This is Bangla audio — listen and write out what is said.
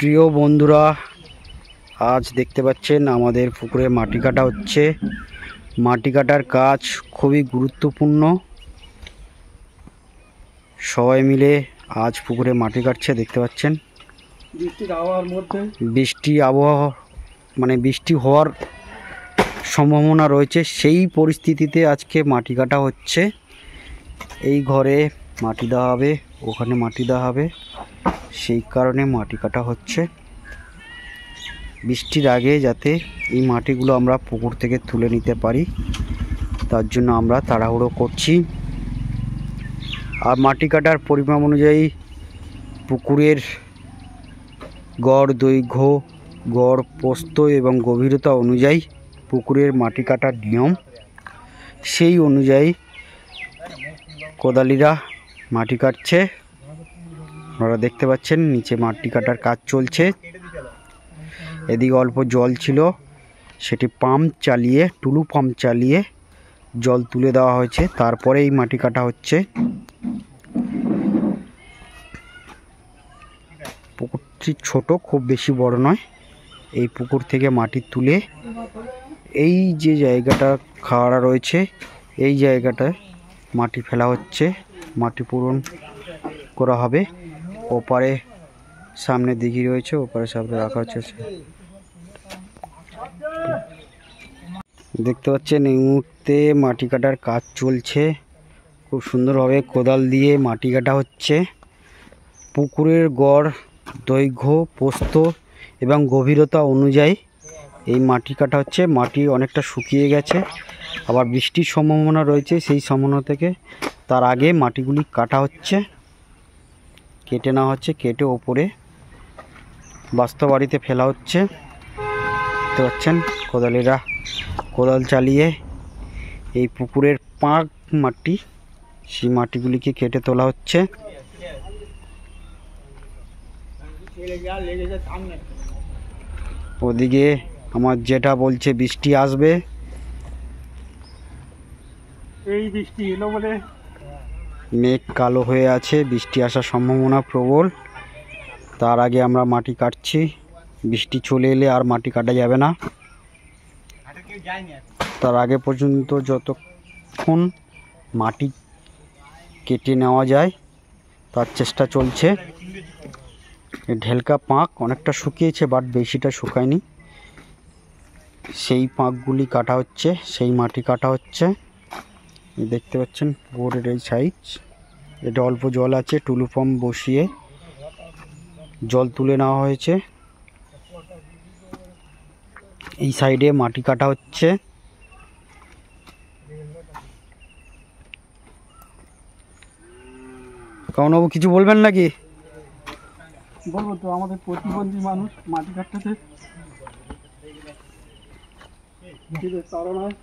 প্রিয় বন্ধুরা, আজ দেখতে পাচ্ছেন আমাদের পুকুরে মাটি কাটা হচ্ছে। মাটি কাটার কাজ খুবই গুরুত্বপূর্ণ। সবাই মিলে আজ পুকুরে মাটি কাটছে। দেখতে পাচ্ছেন বৃষ্টি আবহাওয়া মানে বৃষ্টি হওয়ার সম্ভাবনা রয়েছে, সেই পরিস্থিতিতে আজকে মাটি কাটা হচ্ছে। এই ঘরে মাটি দেওয়া হবে, ওখানে মাটি দেওয়া হবে, সেই কারণে মাটি কাটা হচ্ছে। বৃষ্টির আগে যাতে এই মাটিগুলো আমরা পুকুর থেকে তুলে নিতে পারি, তার জন্য আমরা তাড়াহুড়ো করছি। আর মাটি কাটার পরিমাণ অনুযায়ী পুকুরের গড় দৈর্ঘ্য, গড় প্রস্থ এবং গভীরতা অনুযায়ী পুকুরের মাটি কাটার নিয়ম। সেই অনুযায়ী কোদালিরা মাটি কাটছে। আপনারা দেখতে পাচ্ছেন নিচে মাটি কাটার কাজ চলছে। এদিকে অল্প জল ছিল, সেটি পাম্প চালিয়ে, টুলু পাম্প চালিয়ে জল তুলে দেওয়া হয়েছে, তারপরে এই মাটি কাটা হচ্ছে। পুকুরটি ছোট, খুব বেশি বড় নয়। এই পুকুর থেকে মাটি তুলে এই যে জায়গাটা খাওয়ারা রয়েছে, এই জায়গাটায় মাটি ফেলা হচ্ছে, মাটি পূরণ করা হবে। ওপারে সামনে দিঘি রয়েছে, ওপারে সামনে রাখা হচ্ছে। দেখতে পাচ্ছেন এই মুহূর্তে মাটি কাটার কাজ চলছে। খুব সুন্দরভাবে কোদাল দিয়ে মাটি কাটা হচ্ছে। পুকুরের গড় দৈর্ঘ্য, প্রস্থ এবং গভীরতা অনুযায়ী এই মাটি কাটা হচ্ছে। মাটি অনেকটা শুকিয়ে গেছে, আবার বৃষ্টির সম্ভাবনা রয়েছে, সেই সম্ভাবনা থেকে তার আগে মাটিগুলি কাটা হচ্ছে, কেটে নেওয়া হচ্ছে, কেটে ওপরে বাস্তব বাড়িতে ফেলা হচ্ছে। দেখতে পাচ্ছেন কোদালিরা কোদাল চালিয়ে এই পুকুরের পাঁক মাটি, সেই মাটিগুলিকে কেটে তোলা হচ্ছে। ওদিকে আমার যেটা বলছে বৃষ্টি আসবে, এই বৃষ্টি এলো বলে মেঘ কালো হয়ে আছে, বৃষ্টি আসার সম্ভাবনা প্রবল। তার আগে আমরা মাটি কাটছি। বৃষ্টি চলে এলে আর মাটি কাটা যাবে না। তার আগে পর্যন্ত যতক্ষণ মাটি কেটে নেওয়া যায় তার চেষ্টা চলছে। ঢেলকা পাঁক অনেকটা শুকিয়েছে, বাট বেশিটা শুকায়নি। সেই পাঁকগুলি কাটা হচ্ছে, সেই মাটি কাটা হচ্ছে। দেখতে পাচ্ছেন পুকুরের এই সাইজ, এটা অল্প জল আছে, টুলু পাম্প বসিয়ে জল তুলে নেওয়া হয়েছে। এই সাইডে মাটি কাটা হচ্ছে। কারণ বাবু কিছু বলবেন নাকি? বলবো তো, আমাদের প্রতিবন্ধী মানুষ মাটি কাটতেছে, তারা নয়।